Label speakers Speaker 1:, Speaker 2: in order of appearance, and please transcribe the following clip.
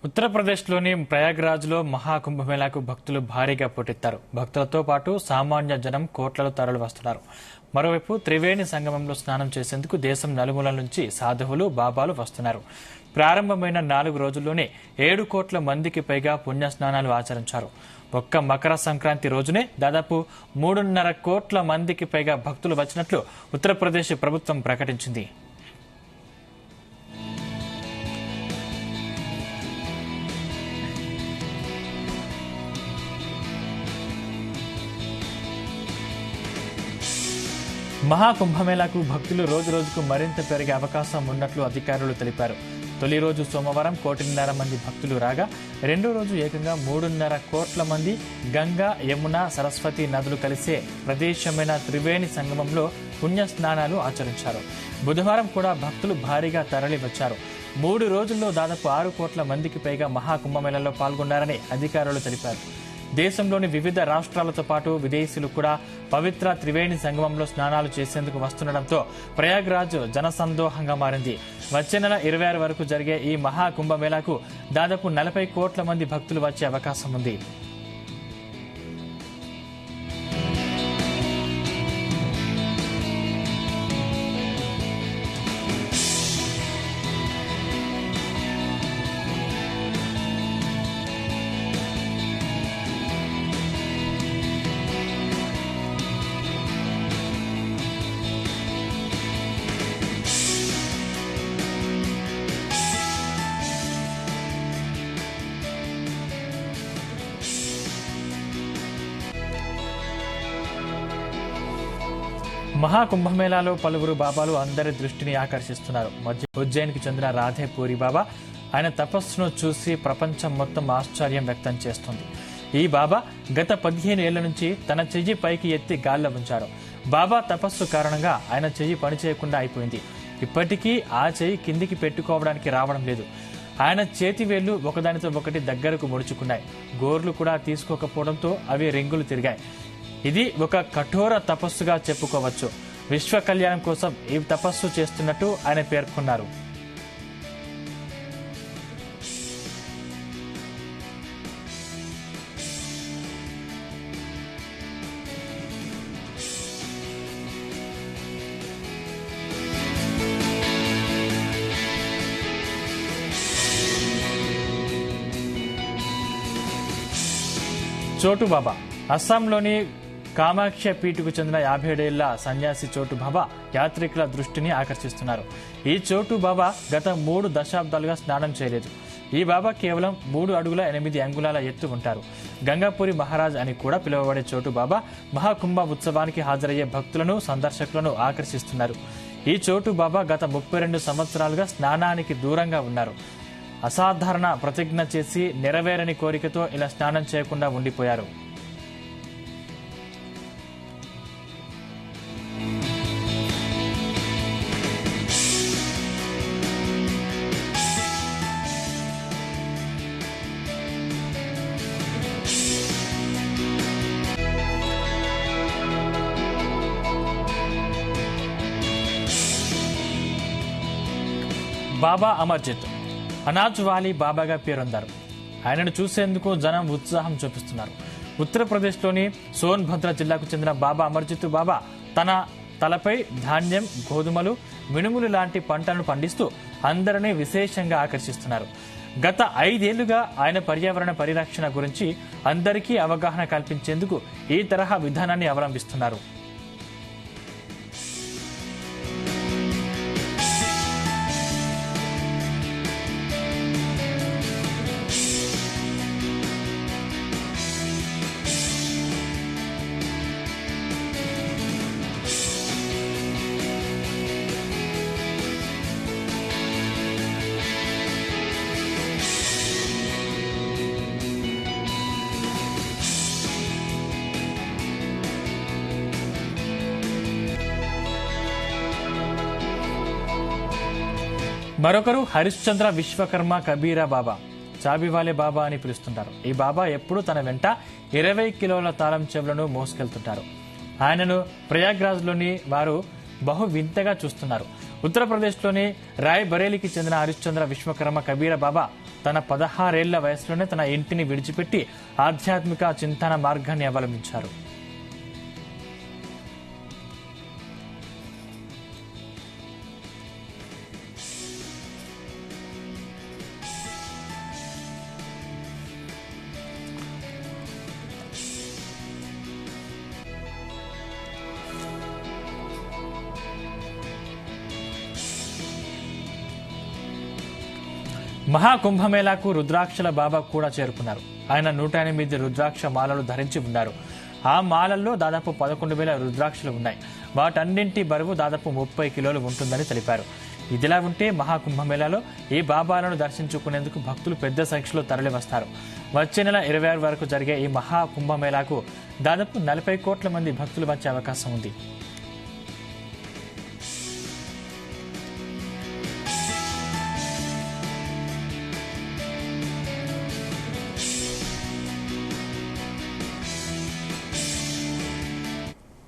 Speaker 1: ఉత్తరప్రదేశ్లోని ప్రయాగ్రాజ్లో మహాకుంభమేళాకు భక్తులు భారీగా పోటెత్తారు. భక్తులతో పాటు సామాన్య జనం కోట్లలో తరలి వస్తున్నారు. మరోవైపు త్రివేణి సంగమంలో స్నానం చేసేందుకు దేశం నలుమూలల నుంచి సాధువులు, బాబాలు వస్తున్నారు. ప్రారంభమైన 4 రోజుల్లోనే 7 కోట్ల మందికి పైగా పుణ్య స్నానాలు ఆచరించారు. ఒక్క మకర సంక్రాంతి రోజునే దాదాపు 3.5 కోట్ల మందికి పైగా భక్తులు వచ్చినట్లు ఉత్తరప్రదేశ్ ప్రభుత్వం ప్రకటించింది. మహాకుంభమేళాకు భక్తులు రోజుకు మరింత పెరిగే అవకాశం ఉన్నట్లు అధికారులు తెలిపారు. తొలి రోజు సోమవారం 1.5 మంది భక్తులు రాగా, రెండో రోజు ఏకంగా 3.5 కోట్ల మంది గంగా, యమున, సరస్వతి నదులు కలిసే ప్రదేశమైన త్రివేణి సంగమంలో పుణ్య స్నానాలు ఆచరించారు. బుధవారం కూడా భక్తులు భారీగా తరలి వచ్చారు. 3 రోజుల్లో దాదాపు 6 కోట్ల మందికి పైగా మహాకుంభమేళాలో పాల్గొన్నారని అధికారులు తెలిపారు. దేశంలోని వివిధ రాష్ట్రాలతో పాటు విదేశీయులు కూడా పవిత్ర త్రివేణి సంగమంలో స్నానాలు చేసేందుకు వస్తుండటంతో ప్రయాగ్రాజ్ జనసందోహంగా మారింది. వచ్చే నెల 26 వరకు జరిగే ఈ మహాకుంభమేళాకు దాదాపు 40 కోట్ల మంది భక్తులు వచ్చే అవకాశం ఉంది. మహాకుంభమేళాలో పలువురు బాబాలు అందరి దృష్టిని ఆకర్షిస్తున్నారు. ఉజ్జయిన్కి చెందిన రాధేపూరి బాబా, ఆయన తపస్సును చూసి ప్రపంచం మొత్తం ఆశ్చర్యం వ్యక్తం చేస్తుంది. ఈ బాబా గత 15 ఏళ్ల నుంచి తన చెయ్యి పైకి ఎత్తి గాల్లో ఉంచారు. బాబా తపస్సు కారణంగా ఆయన చెయ్యి పనిచేయకుండా అయిపోయింది. ఇప్పటికీ ఆ చెయ్యి కిందికి పెట్టుకోవడానికి రావడం లేదు. ఆయన చేతి వేళ్లు ఒకదానితో ఒకటి దగ్గరకు ముడుచుకున్నాయి. గోర్లు కూడా తీసుకోకపోవడంతో అవి రింగులు తిరిగాయి. ఇది ఒక కఠోర తపస్సుగా చెప్పుకోవచ్చు. విశ్వ కళ్యాణం కోసం ఈ తపస్సు చేస్తున్నట్టు ఆయన పేర్కొన్నారు. చోటు బాబా అస్సాంలోని కామాఖ్య పీఠకు చెందిన 57 ఏళ్ల సన్యాసి చోటు బాబా యాత్రికుల దృష్టిని ఆకర్షిస్తున్నారు. ఈ చోటు బాబా గత 3 దశాబ్దాలుగా స్నానం చేయలేదు. ఈ బాబా కేవలం 3 అడుగుల 8 అంగుళాల ఎత్తు ఉంటారు. గంగాపురి మహారాజ్ అని కూడా పిలువబడే చోటు బాబా మహాకుంభ ఉత్సవానికి హాజరయ్యే భక్తులను, సందర్శకులను ఆకర్షిస్తున్నారు. ఈ చోటు బాబా గత 32 సంవత్సరాలుగా స్నానానికి దూరంగా ఉన్నారు. అసాధారణ ప్రతిజ్ఞ చేసి నెరవేరని కోరికతో ఇలా స్నానం చేయకుండా ఉండిపోయారు. బాబా అమర్జిత్ అనాజ్ వాలి బాబాగా పేరొందారు. ఆయనను చూసేందుకు జనం ఉత్సాహం చూపిస్తున్నారు. ఉత్తరప్రదేశ్లోని సోన్భద్ర జిల్లాకు చెందిన బాబా అమర్జిత్ బాబా తన తలపై ధాన్యం, గోధుమలు, మినుములు లాంటి పంటలను పండిస్తూ అందరినీ విశేషంగా ఆకర్షిస్తున్నారు. గత 5 ఏళ్లుగా ఆయన పర్యావరణ పరిరక్షణ గురించి అందరికీ అవగాహన కల్పించేందుకు ఈ తరహా విధానాన్ని అవలంబిస్తున్నారు. మరొకరు హరిశ్చంద్ర విశ్వకర్మ కబీరా బాబా, చాబివాలే బాబా అని పిలుస్తుంటారు. ఈ బాబా ఎప్పుడూ తన వెంట 20 కిలోల తాళం చెవులను మోసుకెళ్తుంటారు. ఆయనను ప్రయాగ్రాజ్లోని వారు బహు వింతగా చూస్తున్నారు. ఉత్తరప్రదేశ్లోని రాయ్ బరేలీకి చెందిన హరిశ్చంద్ర విశ్వకర్మ కబీరా బాబా తన 16 ఏళ్ల వయసులోనే తన ఇంటిని విడిచిపెట్టి ఆధ్యాత్మిక చింతన మార్గాన్ని అవలంబించారు. మహాకుంభమేళాకు రుద్రాక్షల బాబా కూడా చేరుకున్నారు. ఆయన 108 రుద్రాక్ష మాలలు ధరించి ఉన్నారు. ఆ మాలల్లో దాదాపు 11,000 రుద్రాక్షలు ఉన్నాయి. వాటన్నింటి బరువు దాదాపు 30 కిలోలు ఉంటుందని తెలిపారు. ఇదిలా ఉంటే మహాకుంభమేళాలో ఈ బాబాలను దర్శించుకునేందుకు భక్తులు పెద్ద సంఖ్యలో తరలివస్తారు. వచ్చే నెల 26 వరకు జరిగే ఈ మహాకుంభమేళాకు దాదాపు 40 కోట్ల మంది భక్తులు వచ్చే అవకాశం ఉంది.